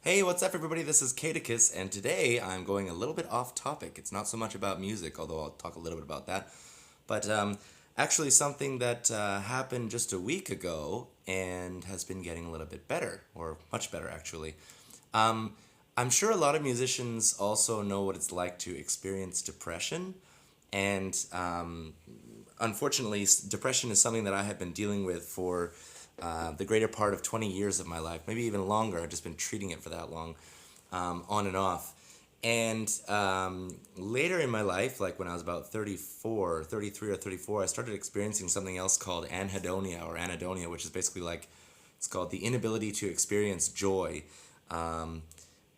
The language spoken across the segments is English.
Hey, what's up, everybody? This is Caticus, and today I'm going a little bit off topic. It's not so much about music, although I'll talk a little bit about that, but actually something that happened just a week ago and has been getting a little bit better, or much better, actually. Um, I'm sure a lot of musicians also know what it's like to experience depression, and unfortunately, depression is something that I have been dealing with for the greater part of 20 years of my life, maybe even longer. I've just been treating it for that long, on and off. And later in my life, like when I was about 34, 33 or 34, I started experiencing something else called anhedonia, which is basically like, it's called the inability to experience joy. Um,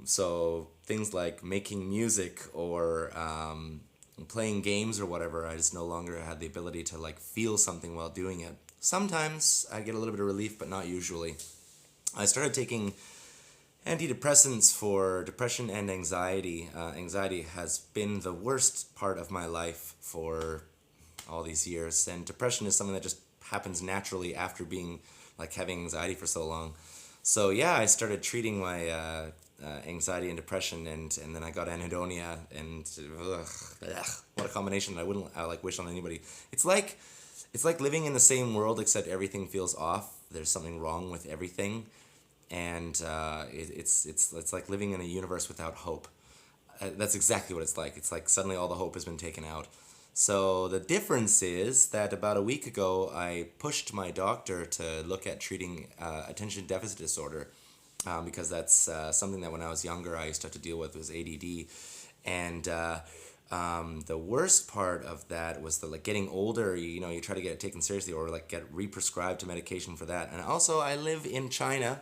so things like making music or playing games or whatever, I just no longer had the ability to like feel something while doing it. Sometimes I get a little bit of relief, but not usually. I started taking antidepressants for depression and anxiety. Anxiety has been the worst part of my life for all these years, and depression is something that just happens naturally after being like having anxiety for so long. So yeah, I started treating my anxiety and depression, and then I got anhedonia, and what a combination! I like wish on anybody. It's like it's like living in the same world except everything feels off. There's something wrong with everything, and it's like living in a universe without hope. That's exactly what it's like. It's like suddenly all the hope has been taken out. So the difference is that about a week ago, I pushed my doctor to look at treating attention deficit disorder, because that's something that when I was younger I used to have to deal with was ADD, and the worst part of that was the like getting older. You try to get it taken seriously or like get re-prescribed to medication for that. And also, I live in China,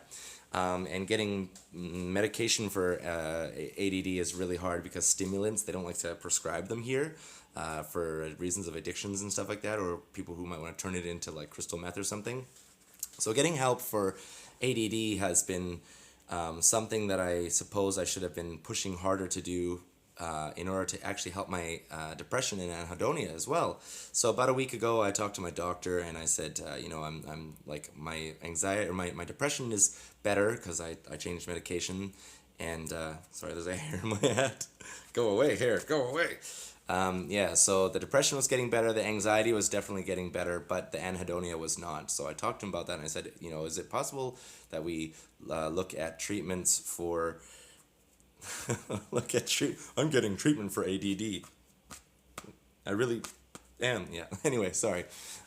and getting medication for ADD is really hard because stimulants, they don't like to prescribe them here for reasons of addictions and stuff like that, or people who might want to turn it into like crystal meth or something. So getting help for ADD has been something that I suppose I should have been pushing harder to do in order to actually help my depression and anhedonia as well. So about a week ago, I talked to my doctor and I said, I'm like my anxiety or my depression is better because I changed medication. And sorry, there's a hair in my head. Go away, hair, go away. Yeah, so the depression was getting better, the anxiety was definitely getting better, but the anhedonia was not. So I talked to him about that and I said, is it possible that we look at treatments for I'm getting treatment for ADD. I really am. Yeah. Anyway, sorry.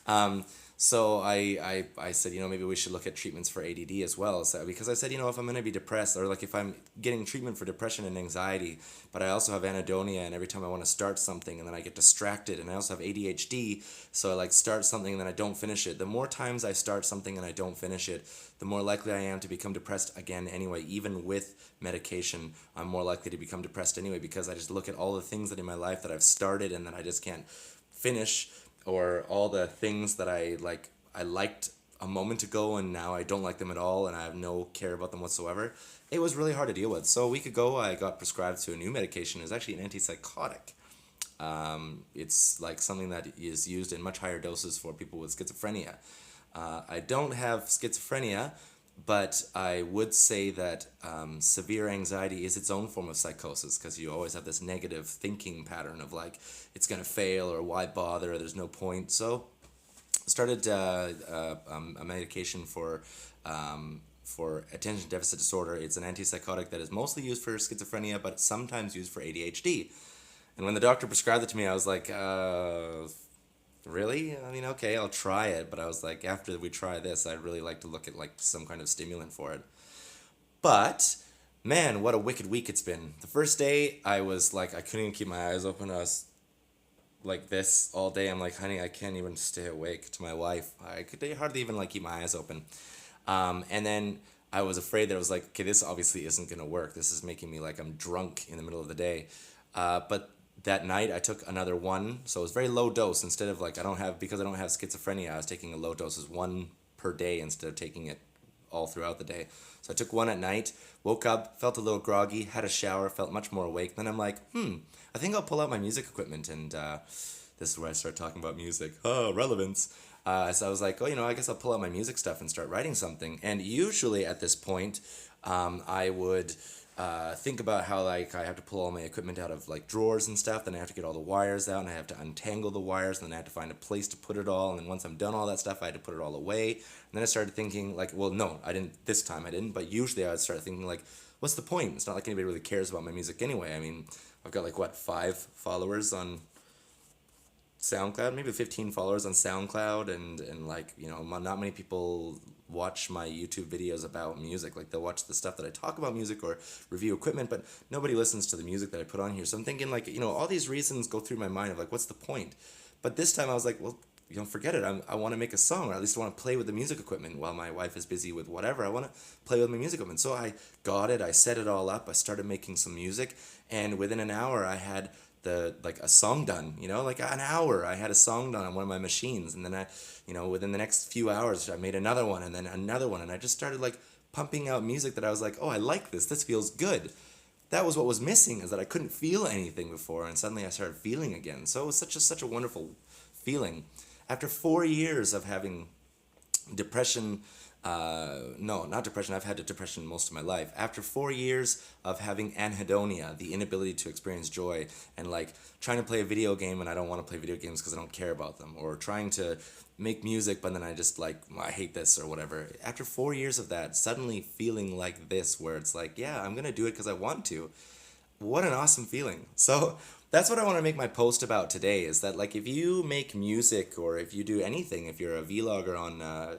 Um, so I said, maybe we should look at treatments for ADD as well. So because I said, if I'm going to be depressed, or like if I'm getting treatment for depression and anxiety, but I also have anhedonia, and every time I want to start something and then I get distracted, and I also have ADHD, so I like start something and then I don't finish it. The more times I start something and I don't finish it, the more likely I am to become depressed again anyway. Even with medication, I'm more likely to become depressed anyway, because I just look at all the things that in my life that I've started and that I just can't finish, or all the things that I liked a moment ago and now I don't like them at all and I have no care about them whatsoever. It was really hard to deal with. So a week ago I got prescribed to a new medication. It's actually an antipsychotic. It's like something that is used in much higher doses for people with schizophrenia. I don't have schizophrenia, but I would say that severe anxiety is its own form of psychosis, because you always have this negative thinking pattern of like, it's going to fail, or why bother, or there's no point. So started a medication for attention deficit disorder. It's an antipsychotic that is mostly used for schizophrenia, but sometimes used for ADHD. And when the doctor prescribed it to me, I was like, really? I mean, okay, I'll try it. But I was like, after we try this, I'd really like to look at like some kind of stimulant for it. But man, what a wicked week it's been. The first day, I was like, I couldn't even keep my eyes open. I was like this all day. I'm like, honey, I can't even stay awake. To my wife, I could hardly even like keep my eyes open. And then I was afraid that I was like, okay, this obviously isn't gonna work. This is making me like I'm drunk in the middle of the day. But that night I took another one, so it was very low dose. Instead of like because I don't have schizophrenia, I was taking a low doses, one per day instead of taking it all throughout the day. So I took one at night, woke up, felt a little groggy, had a shower, felt much more awake. Then I'm like, I think I'll pull out my music equipment, and this is where I start talking about music. Oh, relevance. So I was like, I guess I'll pull out my music stuff and start writing something. And usually at this point, I would think about how like I have to pull all my equipment out of like drawers and stuff. Then I have to get all the wires out, and I have to untangle the wires. And then I have to find a place to put it all. And then once I'm done all that stuff, I had to put it all away. And then I started thinking like, well, no, I didn't this time. I didn't. But usually I would start thinking like, what's the point? It's not like anybody really cares about my music anyway. I mean, I've got like what 5 followers on SoundCloud, maybe 15 followers on SoundCloud, and like, not many people watch my YouTube videos about music. Like, they'll watch the stuff that I talk about music or review equipment, but nobody listens to the music that I put on here. So I'm thinking, like, all these reasons go through my mind of like, what's the point? But this time I was like, well, forget it. I want to make a song, or at least I want to play with the music equipment while my wife is busy with whatever. I want to play with my music equipment. So I got it. I set it all up. I started making some music, and within an hour, I had a song done. Like an hour, I had a song done on one of my machines, and then within the next few hours, I made another one, and then another one, and I just started like pumping out music that I was like, oh, I like this. This feels good. That was what was missing, is that I couldn't feel anything before, and suddenly I started feeling again. So it was such a wonderful feeling. After 4 years of having depression, no, not depression, I've had depression most of my life. After 4 years of having anhedonia, the inability to experience joy, and like trying to play a video game and I don't want to play video games because I don't care about them, or trying to make music but then I just like, I hate this or whatever. After 4 years of that, suddenly feeling like this, where it's like, yeah, I'm gonna do it because I want to. What an awesome feeling. So that's what I want to make my post about today, is that like if you make music, or if you do anything, if you're a vlogger on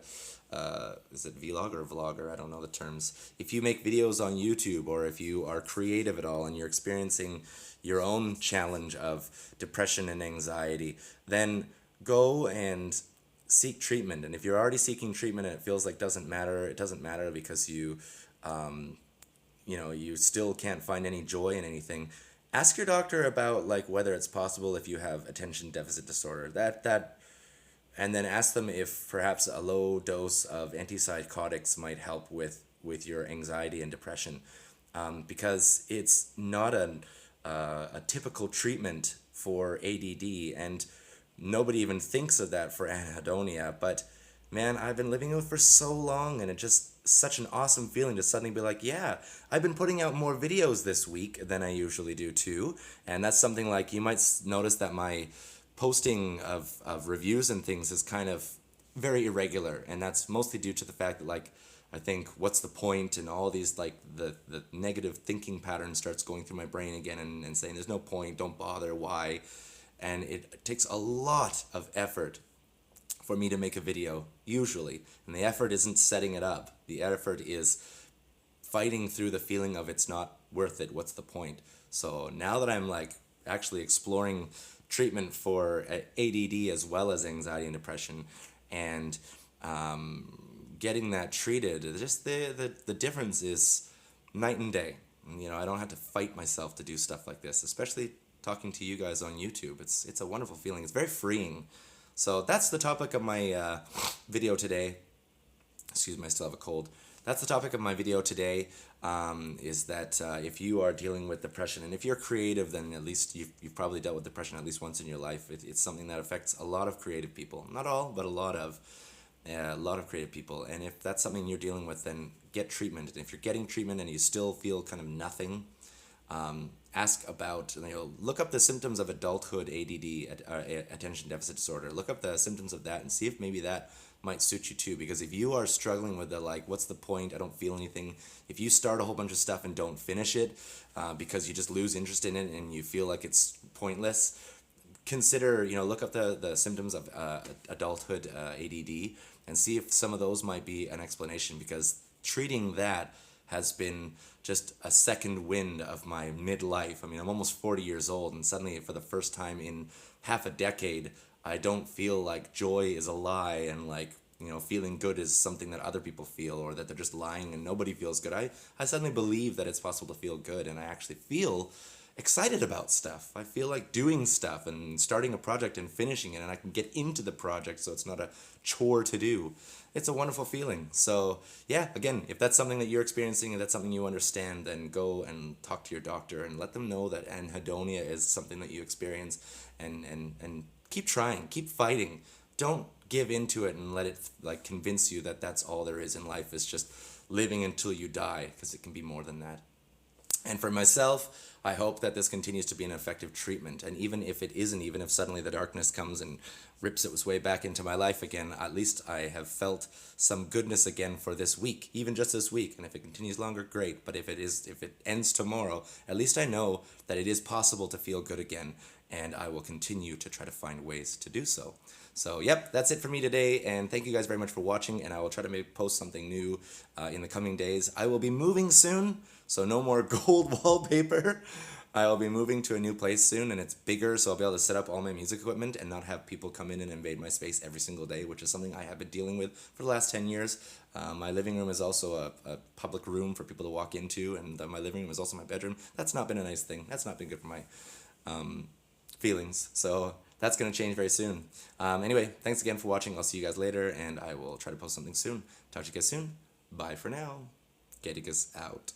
is it vlog or vlogger, I don't know the terms, if you make videos on YouTube, or if you are creative at all and you're experiencing your own challenge of depression and anxiety, then go and seek treatment. And if you're already seeking treatment and it feels like it doesn't matter because you still can't find any joy in anything, ask your doctor about like whether it's possible if you have attention deficit disorder. And then ask them if perhaps a low dose of antipsychotics might help with your anxiety and depression, because it's not a typical treatment for ADD, and nobody even thinks of that for anhedonia. But man, I've been living with it for so long, and it's just such an awesome feeling to suddenly be like, yeah, I've been putting out more videos this week than I usually do too. And that's something like, you might notice that my posting of reviews and things is kind of very irregular, and that's mostly due to the fact that like, I think, what's the point, and all these like the negative thinking pattern starts going through my brain again, and saying there's no point, don't bother, why. And it takes a lot of effort for me to make a video, usually. And the effort isn't setting it up. The effort is fighting through the feeling of it's not worth it, what's the point? So now that I'm like actually exploring treatment for ADD as well as anxiety and depression, and getting that treated, just the difference is night and day. I don't have to fight myself to do stuff like this, especially talking to you guys on YouTube. It's a wonderful feeling. It's very freeing. So that's the topic of my video today. Excuse me, I still have a cold. That's the topic of my video today, is that if you are dealing with depression, and if you're creative, then at least you've probably dealt with depression at least once in your life. It's something that affects a lot of creative people. Not all, but a lot of creative people. And if that's something you're dealing with, then get treatment. And if you're getting treatment and you still feel kind of nothing, ask about, look up the symptoms of adulthood ADD, attention deficit disorder. Look up the symptoms of that and see if maybe that might suit you too. Because if you are struggling with the like, what's the point, I don't feel anything, if you start a whole bunch of stuff and don't finish it because you just lose interest in it and you feel like it's pointless, consider, look up the symptoms of adulthood ADD and see if some of those might be an explanation, because treating that has been just a second wind of my midlife. I mean, I'm almost 40 years old, and suddenly for the first time in half a decade, I don't feel like joy is a lie, and like, feeling good is something that other people feel, or that they're just lying and nobody feels good. I suddenly believe that it's possible to feel good, and I actually feel excited about stuff. I feel like doing stuff and starting a project and finishing it, and I can get into the project so it's not a chore to do. It's a wonderful feeling. So yeah, again, if that's something that you're experiencing and that's something you understand, then go and talk to your doctor and let them know that anhedonia is something that you experience, and keep trying, keep fighting. Don't give into it and let it like convince you that that's all there is in life, is just living until you die, because it can be more than that. And for myself, I hope that this continues to be an effective treatment. And even if it isn't, even if suddenly the darkness comes and rips its way back into my life again, at least I have felt some goodness again for this week, even just this week. And if it continues longer, great. But if it ends tomorrow, at least I know that it is possible to feel good again. And I will continue to try to find ways to do so. So, yep, that's it for me today, and thank you guys very much for watching, and I will try to maybe post something new in the coming days. I will be moving soon, so no more gold wallpaper. I will be moving to a new place soon, and it's bigger, so I'll be able to set up all my music equipment and not have people come in and invade my space every single day, which is something I have been dealing with for the last 10 years. My living room is also a public room for people to walk into, and my living room is also my bedroom. That's not been a nice thing. That's not been good for my feelings. So that's going to change very soon. Anyway, thanks again for watching. I'll see you guys later, and I will try to post something soon. Talk to you guys soon. Bye for now. Gedigas out.